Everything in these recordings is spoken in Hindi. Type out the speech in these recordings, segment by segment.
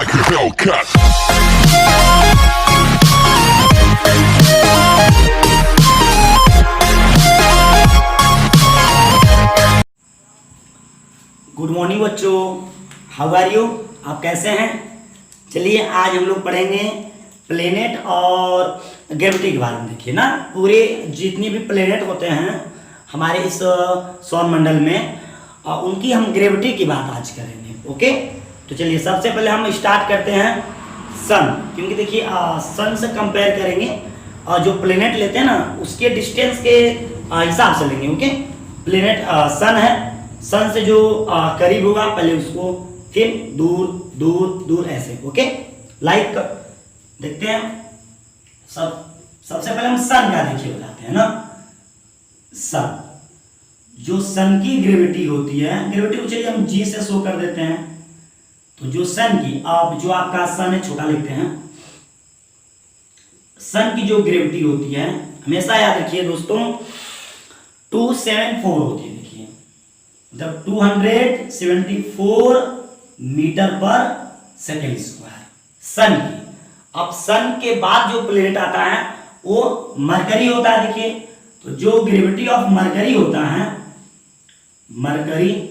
like a Hellcat. Good morning बच्चों, हाउ आर यू? आप कैसे हैं? चलिए आज हम लोग पढ़ेंगे प्लेनेट और ग्रेविटी के बारे में। देखिए ना, पूरे जितने भी प्लेनेट होते हैं हमारे इस सौर मंडल में, उनकी हम ग्रेविटी की बात आज करेंगे। ओके, तो चलिए सबसे पहले हम स्टार्ट करते हैं सन, क्योंकि देखिए सन से कंपेयर करेंगे और जो प्लेनेट लेते हैं ना उसके डिस्टेंस के हिसाब से लेंगे। ओके, प्लेनेट सन है, सन से जो करीब होगा पहले उसको, फिर दूर दूर दूर ऐसे। ओके, लाइक देखते हैं सबसे पहले हम सन का देखिए बताते हैं ना। सन, जो सन की ग्रेविटी होती है, ग्रेविटी को चलिए हम जी से शो कर देते हैं। तो जो सन की, आप जो आपका सन है छोटा लिखते हैं, सन की जो ग्रेविटी होती है हमेशा याद रखिए दोस्तों 274 होती है। देखिए मतलब 274 मीटर पर सेकेंड स्क्वायर सन की। अब सन के बाद जो प्लेनेट आता है वो मरकरी होता है। देखिए तो जो ग्रेविटी ऑफ मरकरी होता है, मरकरी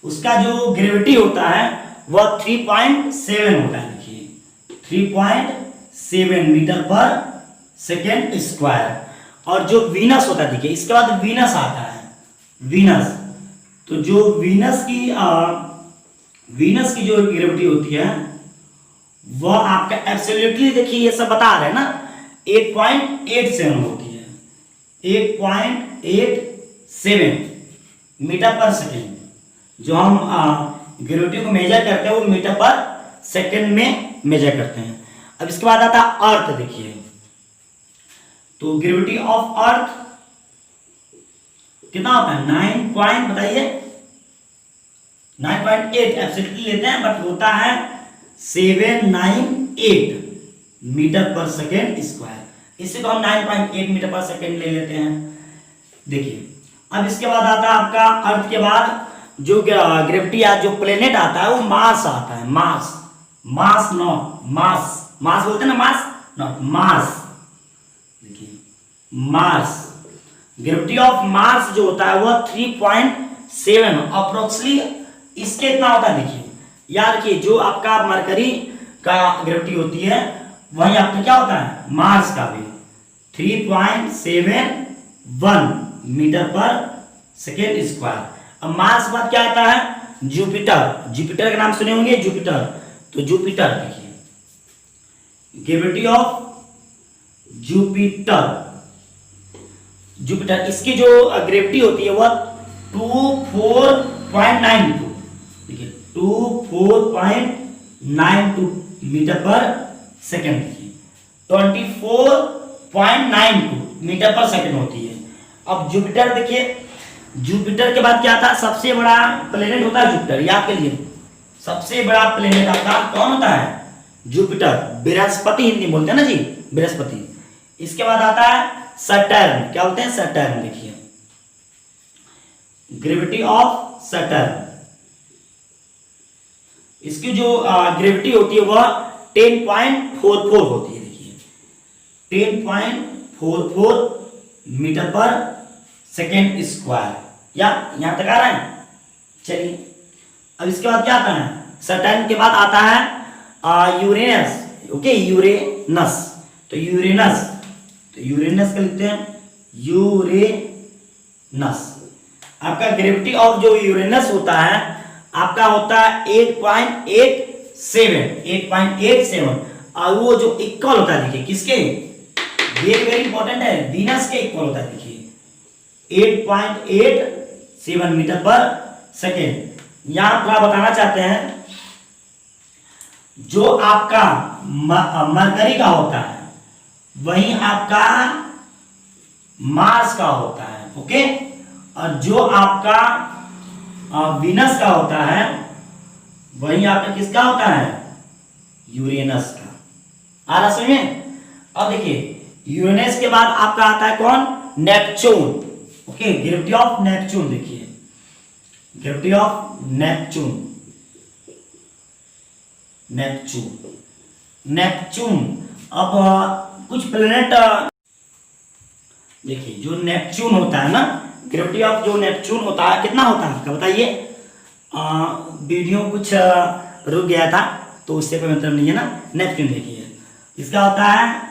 उसका जो ग्रेविटी होता है वह 3.7 होता है। देखिए 3.7 मीटर पर सेकेंड स्क्वायर। और जो वीनस होता है, देखिए इसके बाद वीनस आता है, वीनस। तो जो वीनस की जो ग्रेविटी होती है वह आपका एब्सोल्युटली, देखिए ये सब बता रहे हैं ना, 8.87 होती है, 8.87 मीटर पर सेकेंड। जो हम ग्रेविटी को मेजर करते हैं वो मीटर पर सेकेंड में मेजर करते हैं। अब इसके बाद आता है अर्थ। देखिए तो ग्रेविटी ऑफ अर्थ कितना होता है? 9 पॉइंट, बताइए 9.8 एब्सोल्युटली लेते हैं, बट होता है 798 मीटर पर सेकेंड स्क्वायर। इससे तो हम 9.8 मीटर पर सेकेंड ले लेते हैं। देखिए अब इसके बाद आता है आपका अर्थ के बाद जो ग्रेविटी या जो प्लेनेट आता है वो मार्स आता है। मार्स, मास नॉट मास, मास बोलते हैं ना, मास नॉट मार्स। देखिए मार्स, ग्रेविटी ऑफ मार्स जो होता है वह 3.7 अप्रोक्सीमेटली इसके इतना होता है। देखिए याद रखिए जो आपका मरकरी का ग्रेविटी होती है वही आपका क्या होता है, मार्स का भी 3.71 मीटर पर सेकेंड स्क्वायर। अब मार्स बाद क्या आता है? जुपिटर। जुपिटर का नाम सुने होंगे, जुपिटर। तो जुपिटर देखिए ग्रेविटी ऑफ जुपिटर, जुपिटर इसकी जो ग्रेविटी होती है वह 24.92, देखिए 24.92 मीटर पर सेकेंड। देखिए 24.92 मीटर पर सेकेंड होती है। अब जुपिटर देखिए, जुपिटर के बाद क्या था? सबसे बड़ा प्लेनेट होता है जुपिटर। याद करिए सबसे बड़ा प्लेनेट आपका कौन होता है? जुपिटर, बृहस्पति हिंदी बोलते हैं ना जी, बृहस्पति। इसके बाद आता है सैटर्न। क्या बोलते हैं? सैटर्न। देखिए ग्रेविटी ऑफ सैटर्न, इसकी जो ग्रेविटी होती है वह 10.44 होती है। देखिए 10.44 मीटर पर सेकेंड स्क्वायर। या यहां तक आ रहा है? चलिए अब इसके बाद क्या आता है? सैटर्न के बाद आता है यूरेनस। Okay, Uranus. तो यूरेनस, तो यूरेनस का लिखते हैं यूरेनस। आपका ग्रेविटी ऑफ जो यूरेनस होता है आपका होता है 8.87 और वो जो इक्वल होता है, देखिए किसके? वेरी इंपॉर्टेंट है, वीनस के इक्वल होता है। देखिए 8.87 मीटर पर सेकेंड। यहां थोड़ा बताना चाहते हैं, जो आपका मरकरी का होता है वही आपका मार्स का होता है। ओके, और जो आपका वीनस का होता है वही आपका किसका होता है? यूरेनस का। आ रहा समझ में? अब देखिए यूरेनस के बाद आपका आता है कौन? Neptune. Okay, gravity of Neptune. देखिए ग्रेविटी ऑफ नेपच्यून, नेपच्यून। अब कुछ प्लेनेट देखिए, जो नेपच्यून होता है ना, ग्रेविटी ऑफ जो नेपच्यून होता है कितना होता है आपका बताइए। वीडियो कुछ रुक गया था तो उससे कोई मतलब नहीं है ना। नेपच्यून देखिए, इसका होता है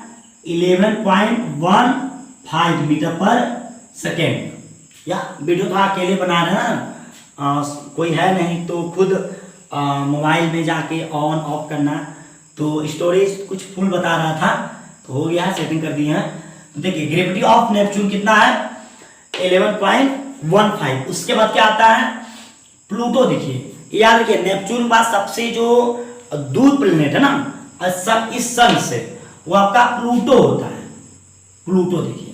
11.15 मीटर पर सेकेंड। या वीडियो तो अकेले बना रहे हैं ना, कोई है नहीं तो खुद मोबाइल में जाके ऑन ऑफ करना। तो स्टोरेज कुछ फुल बता रहा था तो हो गया, सेटिंग कर दिए हैं। देखिए ग्रेविटी ऑफ नेपच्यून कितना है 11.15। उसके बाद क्या आता है प्लूटो। देखिए याद रखिए, नेपच्यून के बाद सबसे जो दूर प्लेनेट है ना इस सन से, वो आपका प्लूटो होता है। प्लूटो देखिए,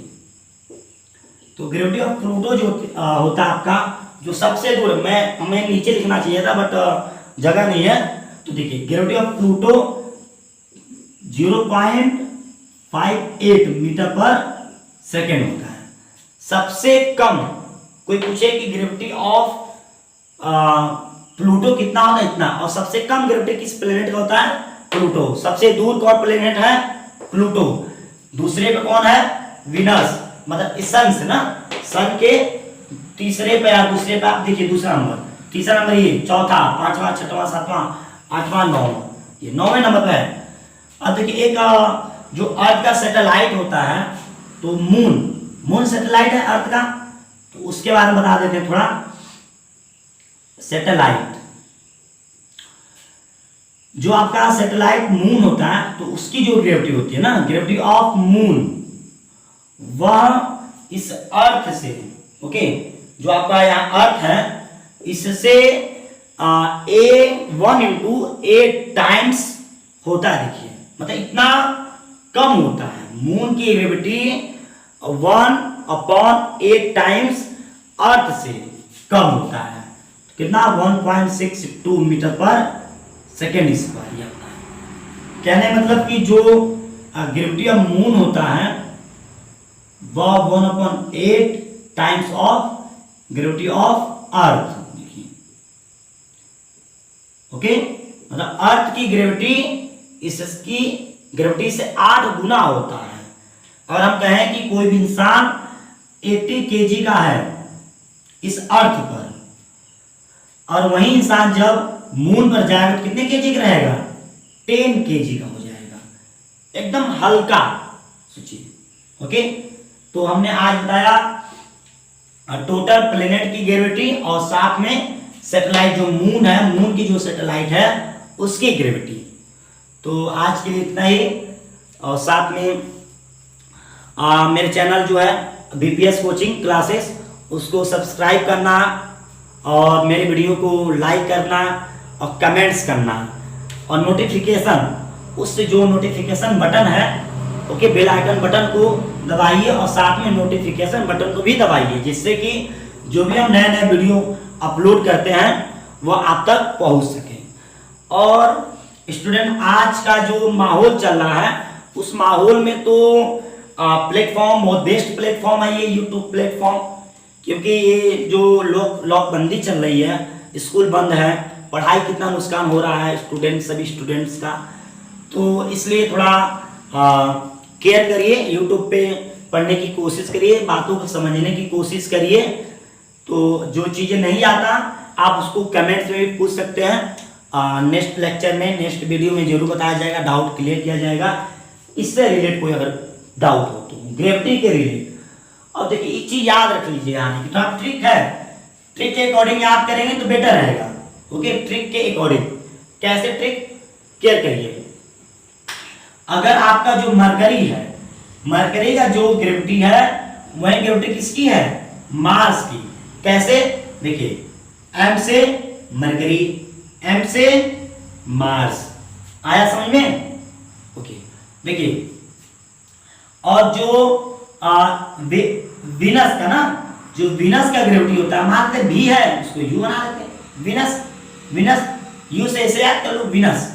तो ग्रेविटी ऑफ प्लूटो जो होता है आपका जो सबसे दूर है, हमें नीचे लिखना चाहिए था बट जगह नहीं है। तो देखिए ग्रेविटी ऑफ प्लूटो 0.58 मीटर पर सेकेंड होता है। सबसे कम, कोई पूछे कि ग्रेविटी ऑफ प्लूटो कितना होता है, इतना। और सबसे कम ग्रेविटी किस प्लेनेट का होता है, प्लूटो। सबसे दूर कौन प्लेनेट है, प्लूटो। दूसरे पे कौन है, विनस। मतलब इस सन से ना, सन के तीसरे पे या दूसरे पे आप देखिए दूसरा नंबर, तीसरा नंबर ये, चौथा, पांचवा, छठवां, सातवां, आठवां, नौवां, ये 9वें नंबर पे है। अब देखिए एक जो अर्थ का सैटेलाइट होता है, तो मून सैटेलाइट है अर्थ का, तो उसके बारे में बता देते हैं थोड़ा। सैटेलाइट, जो आपका सैटेलाइट मून होता है, तो उसकी जो ग्रेविटी होती है ना, ग्रेविटी ऑफ मून, वह इस अर्थ से, ओके, जो आपका यहाँ अर्थ है, इससे A1 into 8 टाइम्स होता है। देखिए मतलब इतना कम होता है। मून की ग्रेविटी 1/8 टाइम्स अर्थ से कम होता है। कितना 1.62 मीटर पर सेकेंड स्क्वायर ये होता है। कहने मतलब कि जो ग्रेविटी ऑफ मून होता है वह 1/8 times of gravity of earth. देखिए ओके, मतलब अर्थ की ग्रेविटी इसकी ग्रेविटी से 8 गुना होता है। और हम कहें कि कोई भी इंसान 80 केजी का है इस अर्थ पर, और वही इंसान जब मून पर जाएगा तो कितने केजी का रहेगा, 10 केजी का हो जाएगा, एकदम हल्का। सोचिए ओके। तो हमने आज बताया टोटल प्लेनेट की ग्रेविटी और साथ में सैटेलाइट जो मून है, मून की जो सैटेलाइट है उसकी ग्रेविटी। तो आज के लिए इतना ही। और साथ में मेरे चैनल जो है बीपीएस कोचिंग क्लासेस, उसको सब्सक्राइब करना और मेरे वीडियो को लाइक करना और कमेंट्स करना, और नोटिफिकेशन, उससे जो नोटिफिकेशन बटन है, ओके, बेल आइकन बटन को दबाइए और साथ में नोटिफिकेशन बटन को भी दबाइए, जिससे कि जो भी हम नए नए वीडियो अपलोड करते हैं वो आप तक पहुंच सके। और स्टूडेंट, आज का जो माहौल चल रहा है उस माहौल में तो प्लेटफॉर्म बहुत बेस्ट प्लेटफॉर्म है ये यूट्यूब प्लेटफॉर्म, क्योंकि ये जो लॉकबंदी चल रही है, स्कूल बंद है, पढ़ाई कितना नुकसान हो रहा है सभी स्टूडेंट्स का, तो इसलिए थोड़ा केयर करिए, यूट्यूब पे पढ़ने की कोशिश करिए, बातों को समझने की कोशिश करिए। तो जो चीज़ें नहीं आता आप उसको कमेंट्स में भी पूछ सकते हैं, नेक्स्ट लेक्चर में, नेक्स्ट वीडियो में जरूर बताया जाएगा, डाउट क्लियर किया जाएगा। इससे रिलेट कोई अगर डाउट हो तो ग्रेविटी के रिलेट। और देखिए एक चीज याद रख लीजिए, यहाँ की तो आप ट्रिक है, ट्रिक के अकॉर्डिंग याद करेंगे तो बेटर रहेगा। ओके, ट्रिक के अकॉर्डिंग कैसे ट्रिक केयर करिए। अगर आपका जो मरकरी है, मरकरी का जो ग्रेविटी है वही ग्रेविटी किसकी है, मार्स की। कैसे, देखिए एम से मरकरी, एम से मार्स, आया समझ में। ओके देखिए, और जो विनस का ना, जो विनस का ग्रेविटी होता है, मान लेते भी है, उसको यू बना लेते हैं, विनस यू से ऐसे याद कर लो, विनस।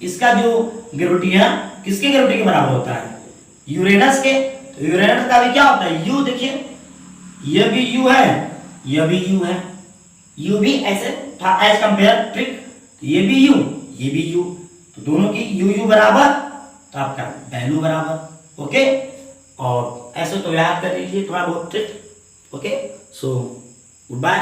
इसका जो ग्रेविटी है किसके ग्रेविटी के बराबर होता है, यूरेनस के। तो यूरेनस का भी क्या होता है, यू। देखिए ये भी यू है, ये भी यू है, यू भी ऐसे था एज कंपेयर ट्रिक, ये भी यू, ये भी यू, तो दोनों की यू यू बराबर तो आपका वैल्यू बराबर। ओके, और ऐसे तो याद कर लीजिए थोड़ा बहुत trick. Okay, so good bye.